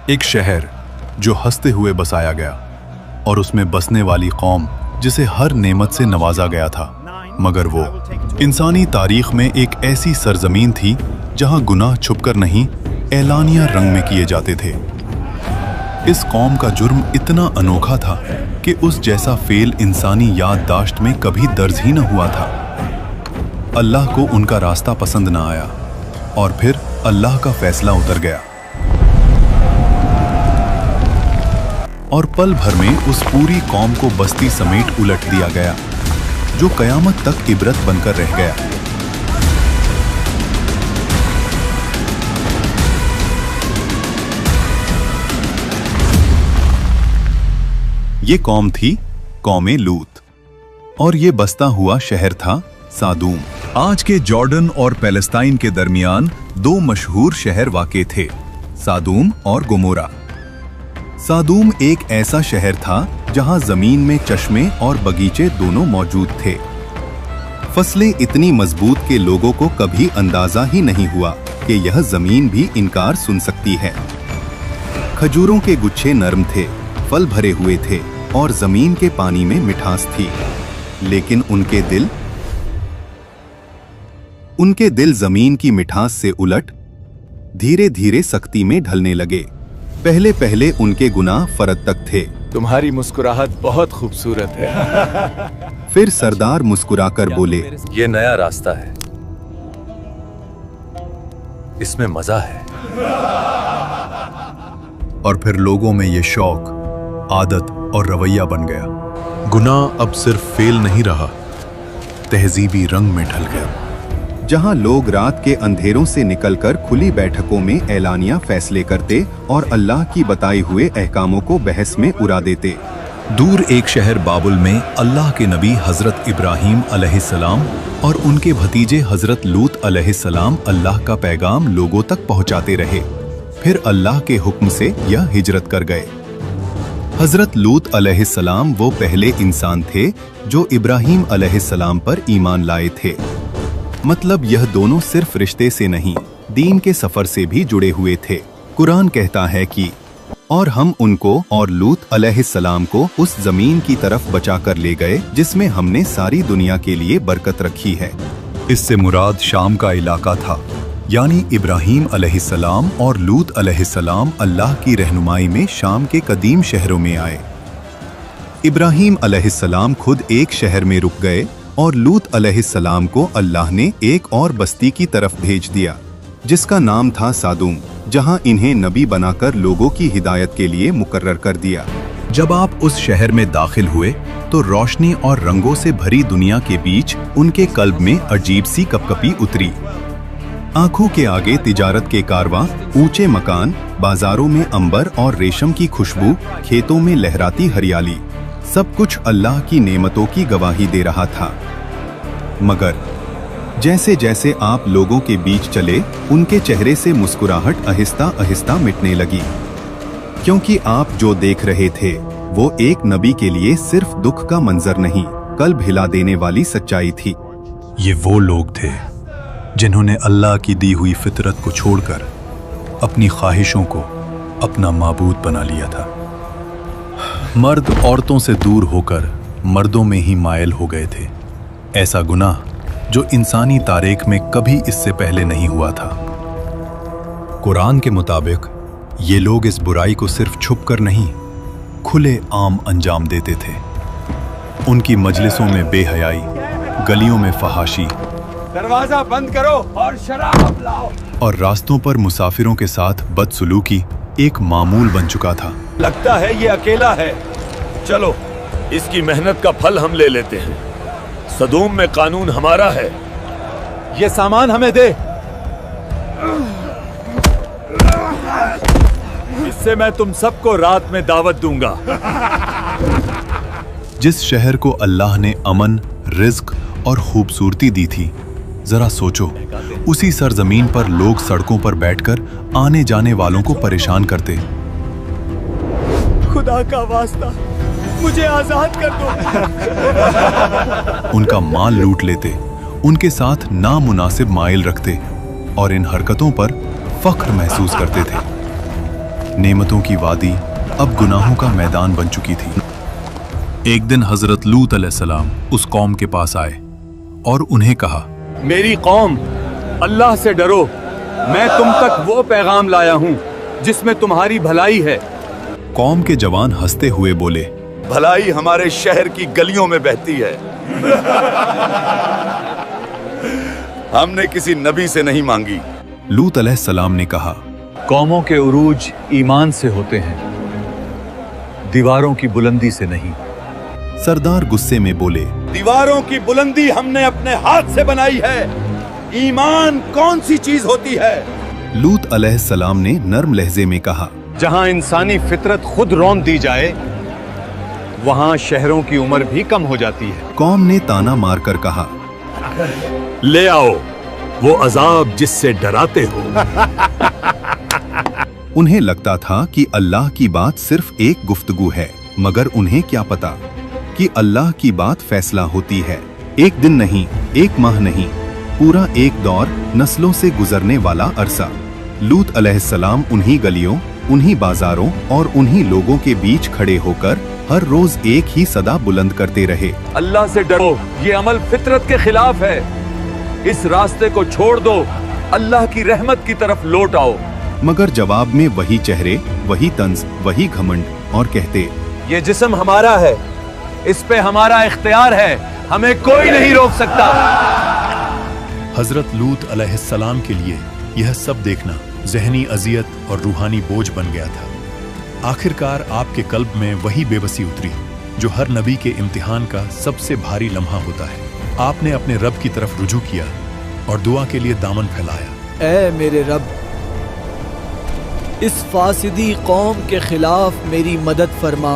एक शहर जो हंसते हुए बसाया गया और उसमें बसने वाली कौम जिसे हर नेमत से नवाजा गया था, मगर वो इंसानी तारीख में एक ऐसी सरजमीन थी जहां गुनाह छुपकर नहीं, ऐलानिया रंग में किए जाते थे। इस कौम का जुर्म इतना अनोखा था कि उस जैसा फेल इंसानी याददाश्त में कभी दर्ज ही न हुआ था। अल्लाह को उनका रास्ता पसंद न आया और फिर अल्लाह का फैसला उतर गया और पल भर में उस पूरी कौम को बस्ती समेट उलट दिया गया, जो कयामत तक इबरत बनकर रह गया। ये कौम थी कौमे लूत और ये बसता हुआ शहर था सादूम। आज के जॉर्डन और पैलेस्टाइन के दरमियान दो मशहूर शहर वाक़े थे, सादूम और गोमोरा। सादूम एक ऐसा शहर था जहां जमीन में चश्मे और बगीचे दोनों मौजूद थे। फसलें इतनी मजबूत कि लोगों को कभी अंदाजा ही नहीं हुआ कि यह जमीन भी इनकार सुन सकती है। खजूरों के गुच्छे नरम थे, फल भरे हुए थे और जमीन के पानी में मिठास थी, लेकिन उनके दिल जमीन की मिठास से उलट धीरे धीरे सख्ती में ढलने लगे। पहले पहले उनके गुनाह फरद तक थे। तुम्हारी मुस्कुराहट बहुत खूबसूरत है। फिर सरदार मुस्कुराकर बोले, ये नया रास्ता है, इसमें मजा है। और फिर लोगों में ये शौक, आदत और रवैया बन गया। गुनाह अब सिर्फ फेल नहीं रहा, तहजीबी रंग में ढल गया। जहां लोग रात के अंधेरों से निकलकर खुली बैठकों में ऐलानिया फैसले करते और अल्लाह की बताए हुए अहकामों को बहस में उड़ा देते। दूर एक शहर बाबुल में अल्लाह के नबी हजरत इब्राहीम अलैहिस्सलाम और उनके भतीजे हजरत लूत अलैहिस्सलाम अल्लाह का पैगाम लोगों तक पहुंचाते रहे। फिर अल्लाह के हुक्म से यह हिजरत कर गए। हजरत लूत अलैहिस्सलाम वो पहले इंसान थे जो इब्राहीम अलैहिस्सलाम पर ईमान लाए थे। मतलब यह दोनों सिर्फ रिश्ते से नहीं, दीन के सफर से भी जुड़े हुए थे। कुरान कहता है कि और हम उनको और लूत अलैहिस्सलाम को उस जमीन की तरफ बचा कर ले गए जिसमें हमने सारी दुनिया के लिए बरकत रखी है। इससे मुराद शाम का इलाका था, यानी इब्राहीम अलैहिस्सलाम और लूत अलैहिस्सलाम अल्लाह की रहनुमाई में शाम के कदीम शहरों में आए। इब्राहीम अलैहिस्सलाम खुद एक शहर में रुक गए और लूत अलैहिस्सलाम को अल्लाह ने एक और बस्ती की तरफ भेज दिया जिसका नाम था सादूम, जहां इन्हें नबी बनाकर लोगों की हिदायत के लिए मुकर्रर कर दिया। जब आप उस शहर में दाखिल हुए तो रोशनी और रंगों से भरी दुनिया के बीच उनके कल्ब में अजीब सी कपकपी उतरी। आंखों के आगे तिजारत के कारवां, ऊंचे मकान, बाजारों में अंबर और रेशम की खुशबू, खेतों में लहराती हरियाली, सब कुछ अल्लाह की नेमतों की गवाही दे रहा था। मगर जैसे जैसे आप लोगों के बीच चले, उनके चेहरे से मुस्कुराहट आहिस्ता आहिस्ता मिटने लगी, क्योंकि आप जो देख रहे थे वो एक नबी के लिए सिर्फ दुख का मंजर नहीं, कल्ब हिला देने वाली सच्चाई थी। ये वो लोग थे जिन्होंने अल्लाह की दी हुई फितरत को छोड़कर अपनी ख्वाहिशों को अपना माबूद बना लिया था। मर्द औरतों से दूर होकर मर्दों में ही मायल हो गए थे। ऐसा गुनाह जो इंसानी तारीख में कभी इससे पहले नहीं हुआ था। कुरान के मुताबिक ये लोग इस बुराई को सिर्फ छुपकर नहीं, खुले आम अंजाम देते थे। उनकी मजलिसों में बेहयाई, गलियों में फहाशी, दरवाजा बंद करो और शराब लाओ, और रास्तों पर मुसाफिरों के साथ बदसलूकी एक मामूल बन चुका था। लगता है ये अकेला है, चलो इसकी मेहनत का फल हम ले लेते हैं। सदूम में कानून हमारा है। ये सामान हमें दे, इससे मैं तुम सबको रात में दावत दूंगा। जिस शहर को अल्लाह ने अमन, रिज्क और खूबसूरती दी थी, जरा सोचो, उसी सरजमीन पर लोग सड़कों पर बैठकर आने जाने वालों को परेशान करते। खुदा का वास्ता, मुझे आजाद कर दो। उनका माल लूट लेते, उनके साथ नामुनासिब माइल रखते और इन हरकतों पर फख्र महसूस करते थे। नेमतों की वादी अब गुनाहों का मैदान बन चुकी थी। एक दिन हजरत लूत अलैहिस्सलाम उस कौम के पास आए और उन्हें कहा, मेरी कौम, अल्लाह से डरो। मैं तुम तक वो पैगाम लाया हूँ जिसमें तुम्हारी भलाई है। कौम के जवान हंसते हुए बोले, भलाई हमारे शहर की गलियों में बहती है। हमने किसी नबी से नहीं मांगी। लूत अलैहिस्सलाम ने कहा, कौमों के उरूज ईमान से होते हैं, दीवारों की बुलंदी से नहीं। सरदार गुस्से में बोले, दीवारों की बुलंदी हमने अपने हाथ से बनाई है। ईमान कौन सी चीज होती है? लूत अलैहिस्सलाम ने नर्म लहजे में कहा, जहां इंसानी फितरत खुद रौंद दी जाए, वहां शहरों की उम्र भी कम हो जाती है। कौम ने ताना मारकर कहा, ले आओ वो अजाब जिससे डराते हो। उन्हें लगता था कि अल्लाह की बात सिर्फ एक गुफ्तगू है, मगर उन्हें क्या पता कि अल्लाह की बात फैसला होती है। एक दिन नहीं, एक माह नहीं, पूरा एक दौर, नस्लों से गुजरने वाला अरसा। लूत अलैहिस्सलाम उन्हीं गलियों, उन्हीं बाजारों और उन्हीं लोगों के बीच खड़े होकर हर रोज एक ही सदा बुलंद करते रहे, अल्लाह से डरो, ये अमल फितरत के खिलाफ है। इस रास्ते को छोड़ दो, अल्लाह की रहमत की तरफ लौट आओ। मगर जवाब में वही चेहरे, वही तंज, वही घमंड और कहते, ये जिस्म हमारा है, इस पे हमारा इख्तियार है, हमें कोई नहीं रोक सकता। हजरत लूत अलैहिस्सलाम के लिए यह सब देखना ज़हनी अजियत और रूहानी बोझ बन गया था। आखिरकार आपके कल्ब में वही बेबसी उतरी जो हर नबी के इम्तिहान का सबसे भारी लम्हा होता है। आपने अपने रब की तरफ रुजू किया और दुआ के लिए दामन फैलाया। ऐ मेरे रब, इस फासिदी कौम के खिलाफ मेरी मदद फरमा।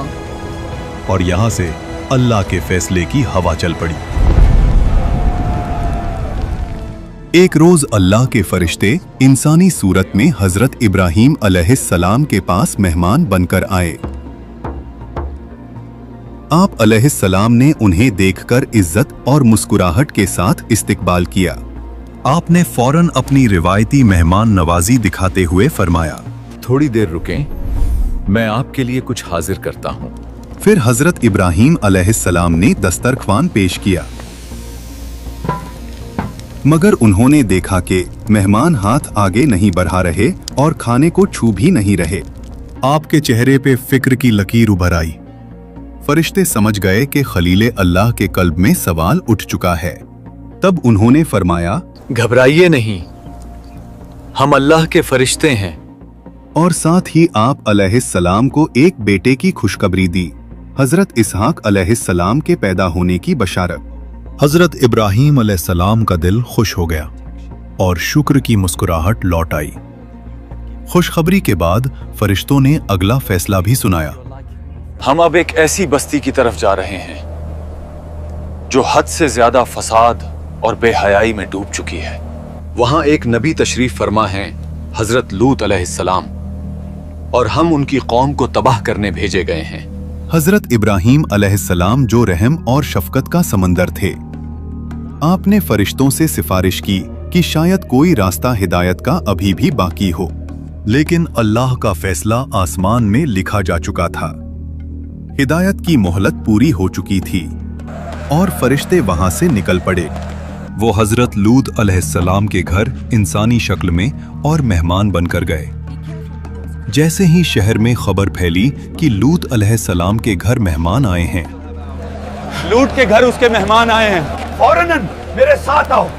और यहाँ से अल्लाह के फैसले की हवा चल पड़ी। एक रोज अल्लाह के फरिश्ते इंसानी सूरत में हजरत इब्राहीम अलैहिस्सलाम के पास मेहमान बनकर आए। आप अलैहिस्सलाम ने उन्हें देखकर इज्जत और मुस्कुराहट के साथ इस्तकबाल किया। आपने फौरन अपनी रिवायती मेहमान नवाजी दिखाते हुए फरमाया, थोड़ी देर रुकें, मैं आपके लिए कुछ हाजिर करता हूँ। फिर हजरत इब्राहीम अलैहिस्सलाम ने दस्तरख्वान पेश किया, मगर उन्होंने देखा कि मेहमान हाथ आगे नहीं बढ़ा रहे और खाने को छू भी नहीं रहे। आपके चेहरे पे फिक्र की लकीर उभर आई। फरिश्ते समझ गए कि खलीले अल्लाह के कल्ब में सवाल उठ चुका है। तब उन्होंने फरमाया, घबराइए नहीं, हम अल्लाह के फरिश्ते हैं। और साथ ही आप अलैहिस्सलाम को एक बेटे की खुशखबरी दी, हजरत इसहाक अलैहिस्सलाम के पैदा होने की बशारत। हजरत इब्राहीम अलैहिस्सलाम का दिल खुश हो गया और शुक्र की मुस्कुराहट लौट आई। खुशखबरी के बाद फरिश्तों ने अगला फैसला भी सुनाया। हम अब एक ऐसी बस्ती की तरफ जा रहे हैं जो हद से ज्यादा फसाद और बेहयाई में डूब चुकी है। वहां एक नबी तशरीफ फरमा है, हजरत लूत अलैहिस्सलाम, और हम उनकी कौम को तबाह करने भेजे गए हैं। हजरत इब्राहीम अलैहिस्सलाम जो रहम और शफकत का समंदर थे, आपने फरिश्तों से सिफारिश की कि शायद कोई रास्ता हिदायत का अभी भी बाकी हो, लेकिन अल्लाह का फैसला आसमान में लिखा जा चुका था। हिदायत की मोहलत पूरी हो चुकी थी और फरिश्ते वहां से निकल पड़े। वो हजरत लूत अलैहिस्सलाम के घर इंसानी शक्ल में और मेहमान बनकर गए। जैसे ही शहर में खबर फैली कि लूत अलैहिस्सलाम के घर मेहमान आए हैं, लूत के घर उसके मेहमान आए हैं, फौरन मेरे साथ आओ।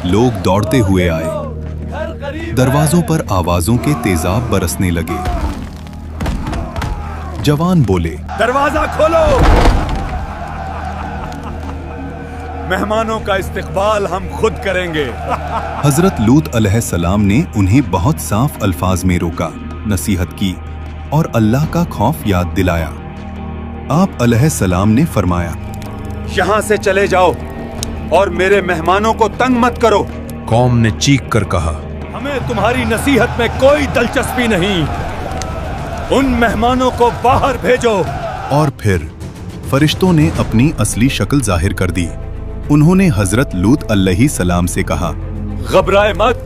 लोग दौड़ते हुए आए। दरवाजों पर आवाजों के तेजाब बरसने लगे। जवान बोले, दरवाजा खोलो, मेहमानों का इस्तकबाल हम खुद करेंगे। हजरत लूत अलैहिस्सलाम ने उन्हें बहुत साफ अल्फाज में रोका, नसीहत की और अल्लाह का खौफ याद दिलाया। आप अलैहिस्सलाम ने फरमाया, यहाँ से चले जाओ और मेरे मेहमानों को तंग मत करो। कौम ने चीख कर कहा, हमें तुम्हारी नसीहत में कोई दिलचस्पी नहीं, उन मेहमानों को बाहर भेजो। और फिर फरिश्तों ने अपनी असली शक्ल जाहिर कर दी। उन्होंने हजरत लूत अलैहिस्सलाम से कहा, घबराए मत,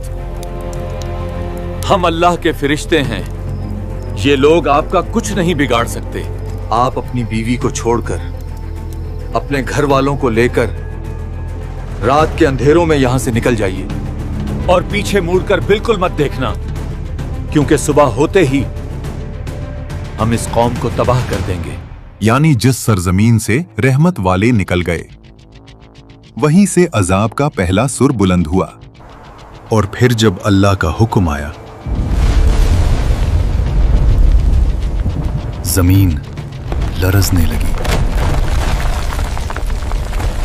हम अल्लाह के फरिश्ते हैं ये लोग आपका कुछ नहीं बिगाड़ सकते। आप अपनी बीवी को छोड़कर, अपने घर वालों को लेकर रात के अंधेरों में यहां से निकल जाइए और पीछे मुड़कर बिल्कुल मत देखना, क्योंकि सुबह होते ही हम इस कौम को तबाह कर देंगे। यानी जिस सरजमीन से रहमत वाले निकल गए, वहीं से अजाब का पहला सुर बुलंद हुआ। और फिर जब अल्लाह का हुक्म आया, जमीन लरजने लगी,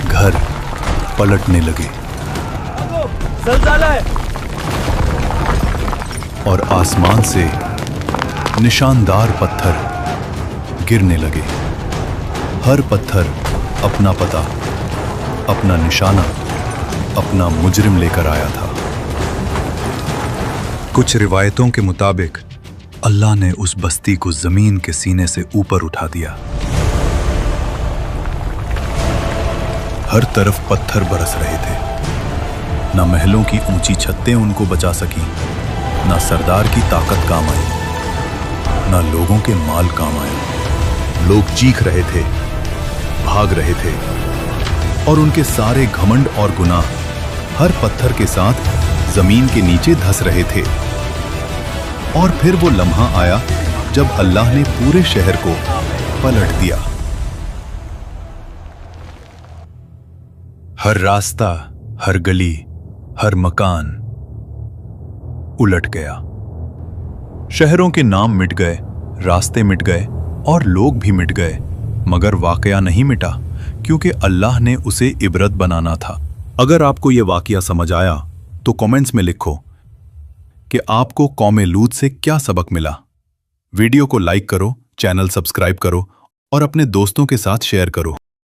घर पलटने लगे ज़लज़ला है। और आसमान से निशानदार पत्थर गिरने लगे। हर पत्थर अपना पता, अपना निशाना, अपना मुजरिम लेकर आया था। कुछ रिवायतों के मुताबिक अल्लाह ने उस बस्ती को जमीन के सीने से ऊपर उठा दिया। हर तरफ पत्थर बरस रहे थे। न महलों की ऊंची छतें उनको बचा सकी, न सरदार की ताकत काम आई, न लोगों के माल काम आए। लोग चीख रहे थे, भाग रहे थे, और उनके सारे घमंड और गुनाह हर पत्थर के साथ जमीन के नीचे धंस रहे थे। और फिर वो लम्हा आया जब अल्लाह ने पूरे शहर को पलट दिया। हर रास्ता, हर गली, हर मकान उलट गया। शहरों के नाम मिट गए, रास्ते मिट गए और लोग भी मिट गए, मगर वाकया नहीं मिटा, क्योंकि अल्लाह ने उसे इबरत बनाना था। अगर आपको यह वाकया समझ आया तो कमेंट्स में लिखो कि आपको कौमे लूत से क्या सबक मिला। वीडियो को लाइक करो, चैनल सब्सक्राइब करो और अपने दोस्तों के साथ शेयर करो।